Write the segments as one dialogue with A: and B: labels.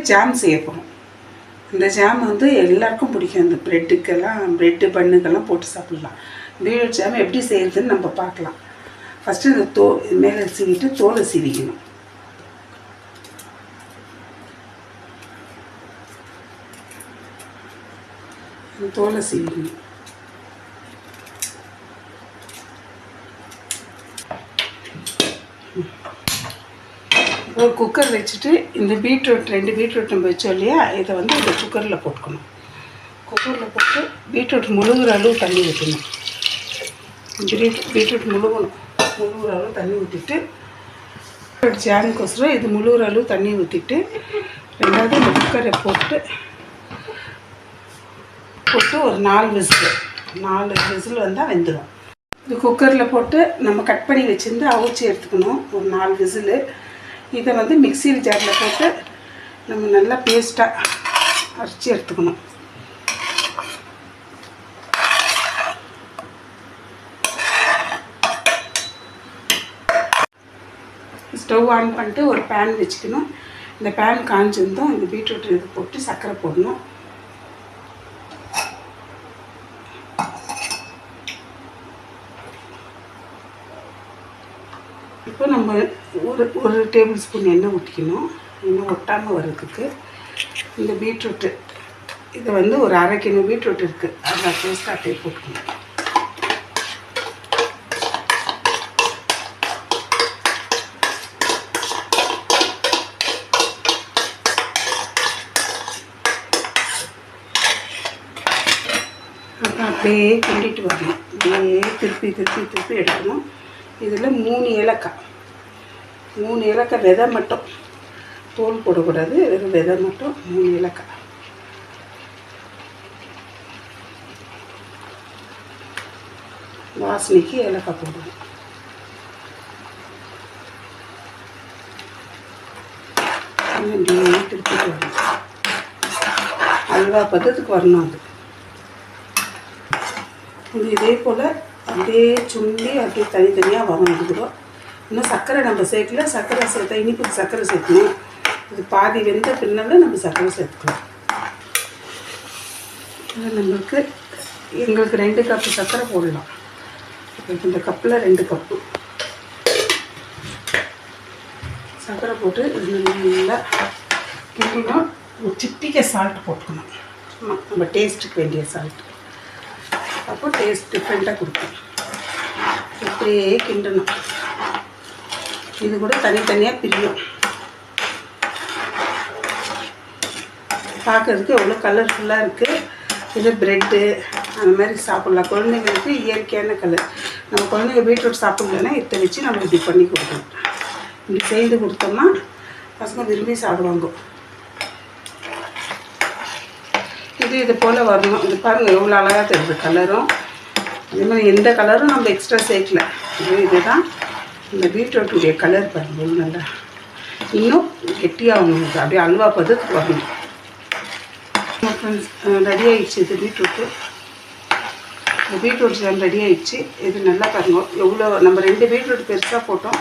A: Jam செய்ய போகிறோம். இந்த ஜாம் வந்து எல்லாருக்கும் பிடிக்கும். இந்த ப்ரெட்டு பண்ணுக்கெல்லாம் போட்டு சாப்பிட்லாம். பீட்ரூட் ஜாம் எப்படி செய்கிறதுன்னு நம்ம பார்க்கலாம். ஃபஸ்ட்டு இந்த மேலே சீவிட்டு தோலை சீவிக்கணும். தோலை சீவிக்கணும். ஒரு குக்கர் வச்சுட்டு இந்த பீட்ரூட் 2 பீட்ரூட் நம்ம வச்சோம் இல்லையா, இதை வந்து இந்த குக்கரில் போட்டுக்கணும். குக்கரில் போட்டு பீட்ரூட் முழுகிற அளவு தண்ணி ஊற்றணும். பீட்ரூட் முழுகிற அளவு தண்ணி ஊற்றிட்டு ஜாமுக்கோசரம் இது முழுகிற அளவு தண்ணி ஊற்றிட்டு ரெண்டாவது இந்த குக்கரை போட்டு ஒரு 4 விசில் வந்தால் வெந்துடும். இது குக்கரில் போட்டு நம்ம கட் பண்ணி வச்சுருந்து அவிச்சி எடுத்துக்கணும். ஒரு 4 விசில். இதை வந்து மிக்ஸி ஜாரில் போட்டு நம்ம நல்லா பேஸ்ட்டாக அரைச்சி எடுத்துக்கணும். ஸ்டவ் ஆன் பண்ணிட்டு ஒரு பேன் வச்சுக்கணும். இந்த பேன் காய்ஞ்சிருந்தோம் இந்த பீட்ரூட் இது போட்டு சர்க்கரை போடணும். இப்போ நம்ம ஒரு டேபிள் ஸ்பூன் எண்ணெய் ஊற்றிக்கணும். எண்ணெய் ஒட்டாமல் வர்றதுக்கு. இந்த பீட்ரூட்டு இதை வந்து ஒரு 1/2 கிலோ பீட்ரூட் இருக்குது, அதை பேஸ்ட்டாக அப்படியே போட்டுக்கணும். அப்புறம் அப்படியே கிண்டிட்டு வரணும். அப்படியே திருப்பி எடுக்கணும். இதில் 3 ஏலக்காய் விதை மட்டும், தோல் போடக்கூடாது, வெறும் விதை மட்டும் 3 ஏலக்காய். வாசனைக்கு ஏலக்காய் போடணும். திருப்பிட்டு வரணும். அல்வா பதத்துக்கு வரணும். அது இதே போல் அப்படியே சுண்டி அப்படியே தனித்தனியாக வந்துடும். இன்னும் சர்க்கரை நம்ம சேர்க்கல. சர்க்கரை சேர்த்தா இனிப்புக்கு சர்க்கரை சேர்க்கணும். இது பாதி வெந்த பின்னால் நம்ம சர்க்கரை சேர்த்துக்கலாம். எங்களுக்கு 2 கப்பு சர்க்கரை போடலாம். இந்த கப்பில் 2 கப்பு சர்க்கரை போட்டு நல்லா கிண்டணும். ஒரு சிட்டிக்கை சால்ட் போட்டுக்கணும். நம்ம டேஸ்ட்டுக்கு வேண்டிய சால்ட். அப்போ டேஸ்ட் டிஃப்ரெண்ட்டாக கொடுக்கும். இப்படியே கிண்டணும். இது கூட தனித்தனியாக பிரியும். பார்க்குறதுக்கு எவ்வளோ கலர்ஃபுல்லாக இருக்குது. இது ப்ரெட்டு அந்த மாதிரி சாப்பிட்லாம். குழந்தைங்களுக்கு இயற்கையான கலர். நம்ம குழந்தைங்க பீட்ரூட் சாப்பிட்லன்னா இதை வச்சு நம்ம இப்படி பண்ணி கொடுக்கணும். இப்படி செய்து கொடுத்தோம்னா பசங்க விரும்பி சாப்பிடுவாங்க. இது போல் வரணும். இது பாருங்கள் எவ்வளோ அழகாக தெரியுது கலரும். அதே மாதிரி எந்த கலரும் நம்ம எக்ஸ்ட்ரா சேர்க்கல. இதுதான் இந்த பீட்ரூட்டுடைய கலர் பாருங்கள். நல்லா இன்னும் கெட்டியாகணும். அப்படியே அல்வா பதத்துக்கு வரணும். ரெடி ஆகிடுச்சு. இது பீட்ரூட் ஜாம் ரெடி ஆகிடுச்சு. இது நல்லா பாருங்கள் எவ்வளோ. நம்ம 2 பீட்ரூட் பெருசாக போட்டோம்.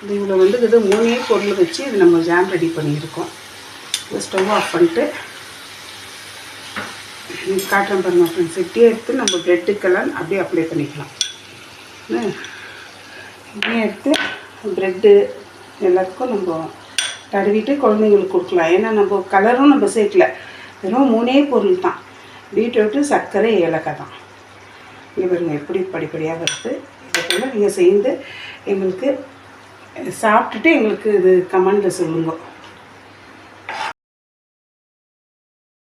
A: இது இவ்வளோ வந்து இது 3 பொருள் வச்சு இது நம்ம ஜாம் ரெடி பண்ணியிருக்கோம். ஸ்டவ் ஆஃப் பண்ணிட்டு காட்டுறேன் பாருங்கள் ஃப்ரெண்ட்ஸ். இப்படியே எடுத்து நம்ம ப்ரெட்டுக்கெல்லாம் அப்படியே அப்ளை பண்ணிக்கலாம். இப்படியே எடுத்து ப்ரெட்டு எல்லாத்துக்கும் நம்ம தடவிட்டு குழந்தைங்களுக்கு கொடுக்கலாம். ஏன்னா நம்ம கலரும் நம்ம சேர்க்கல. வெறும் 3 பொருள் தான். பீட்ரூட்டு, சர்க்கரை, ஏலக்காய் தான். இங்கே பாருங்கள் எப்படி படிப்படியாக வருது. இதை போல் நீங்கள் செய்து எங்களுக்கு சாப்பிட்டுட்டு எங்களுக்கு இது கமெண்டில் சொல்லுங்க.